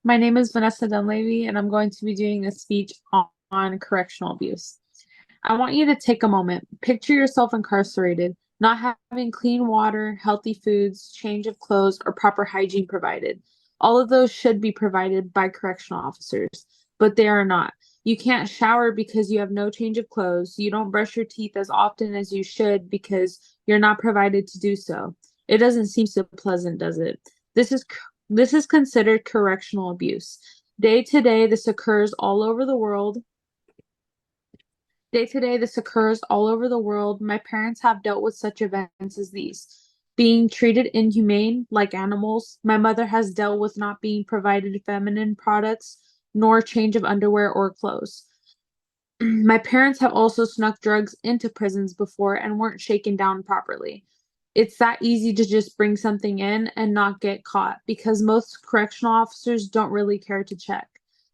My name is Vanessa Dunleavy, and I'm going to be doing a speech on correctional abuse. I want you to take a moment. Picture yourself incarcerated, not having clean water, healthy foods, change of clothes, or proper hygiene provided. All of those should be provided by correctional officers, but they are not. You can't shower because you have no change of clothes. You don't brush your teeth as often as you should because you're not provided to do so. It doesn't seem so pleasant, does it? This is this is considered correctional abuse. Day to day, this occurs all over the world. Day to day, this occurs all over the world. My parents have dealt with such events as these. Being treated inhumane like animals. My mother has dealt with not being provided feminine products, nor change of underwear or clothes. My parents have also snuck drugs into prisons before and weren't shaken down properly. It's that easy to just bring something in and not get caught because most correctional officers don't really care to check.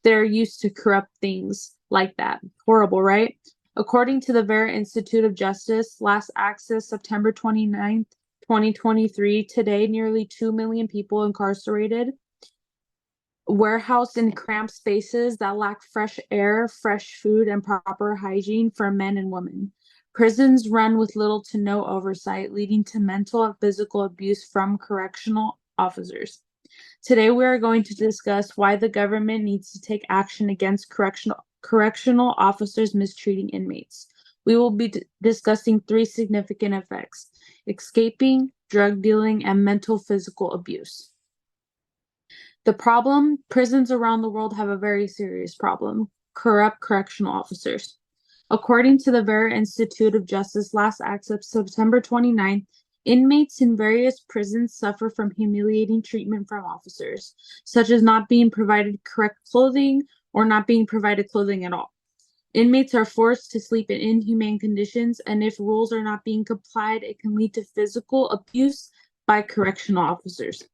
They're used to corrupt things like that. Horrible, right? According to the Vera Institute of Justice, last access September 29th, 2023, today nearly 2 million people incarcerated, warehoused in cramped spaces that lack fresh air, fresh food, and proper hygiene for men and women. Prisons run with little to no oversight, leading to mental and physical abuse from correctional officers. Today, we are going to discuss why the government needs to take action against correctional officers mistreating inmates. We will be discussing three significant effects: escaping, drug dealing, and mental physical abuse. The problem, prisons around the world have a very serious problem: corrupt correctional officers. According to the Vera Institute of Justice, last access September 29th, inmates in various prisons suffer from humiliating treatment from officers, such as not being provided correct clothing or not being provided clothing at all. Inmates are forced to sleep in inhumane conditions, and if rules are not being complied, it can lead to physical abuse by correctional officers.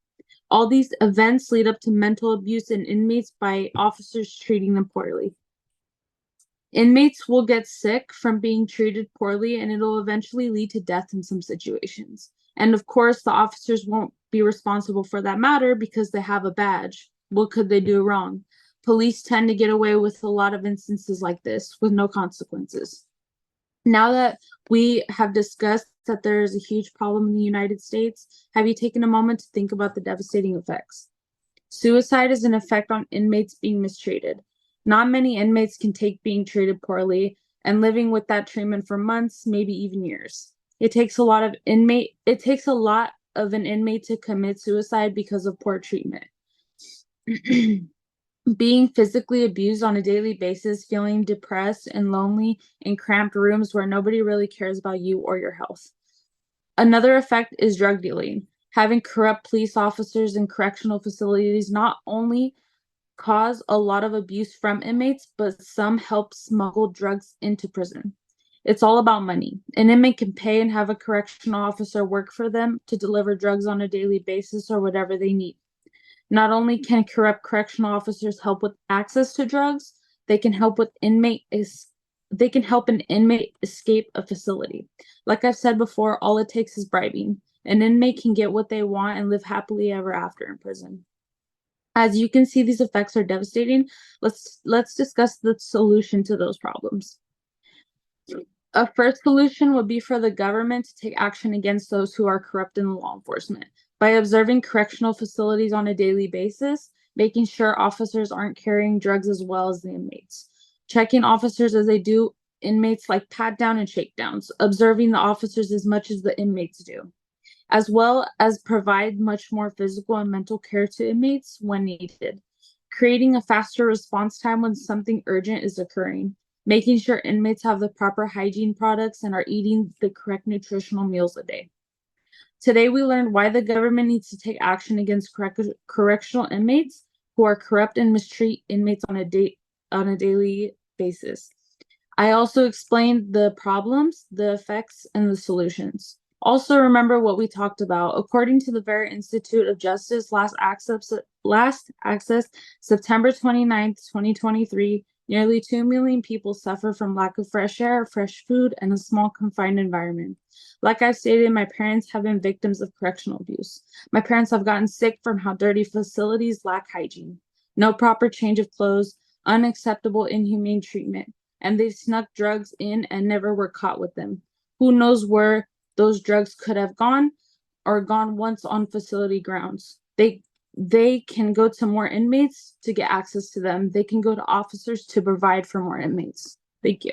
All these events lead up to mental abuse in inmates by officers treating them poorly. Inmates will get sick from being treated poorly, and it'll eventually lead to death in some situations. And of course, the officers won't be responsible for that matter because they have a badge. What could they do wrong? Police tend to get away with a lot of instances like this with no consequences. Now that we have discussed that there is a huge problem in the United States, have you taken a moment to think about the devastating effects? Suicide is an effect on inmates being mistreated. Not many inmates can take being treated poorly and living with that treatment for months, maybe even years. It takes a lot of an inmate to commit suicide because of poor treatment. Being physically abused on a daily basis, feeling depressed and lonely in cramped rooms where nobody really cares about you or your health. Another effect is drug dealing. Having corrupt police officers in correctional facilities not only cause a lot of abuse from inmates, but some help smuggle drugs into prison. It's all about money. An inmate can pay and have a correctional officer work for them to deliver drugs on a daily basis or whatever they need. Not only can corrupt correctional officers help with access to drugs, they can help with they can help an inmate escape a facility. Like I've said before, all it takes is bribing. An inmate can get what they want and live happily ever after in prison. As you can see, these effects are devastating. Let's discuss the solution to those problems. A first solution would be for the government to take action against those who are corrupt in law enforcement by observing correctional facilities on a daily basis, making sure officers aren't carrying drugs as well as the inmates, checking officers as they do inmates like pat down and shakedowns, observing the officers as much as the inmates do, as well as provide much more physical and mental care to inmates when needed, creating a faster response time when something urgent is occurring, making sure inmates have the proper hygiene products and are eating the correct nutritional meals a day. Today, we learned why the government needs to take action against correctional inmates who are corrupt and mistreat inmates on a daily basis. I also explained the problems, the effects, and the solutions. Also, remember what we talked about. According to the Vera Institute of Justice, last access September 29th, 2023, nearly 2 million people suffer from lack of fresh air, fresh food, and a small confined environment. Like I stated, my parents have been victims of correctional abuse. My parents have gotten sick from how dirty facilities lack hygiene. no proper change of clothes, unacceptable inhumane treatment, and they snuck drugs in and never were caught with them. Who knows where those drugs could have gone or gone once on facility grounds. They can go to more inmates to get access to them. They can go to officers to provide for more inmates. Thank you.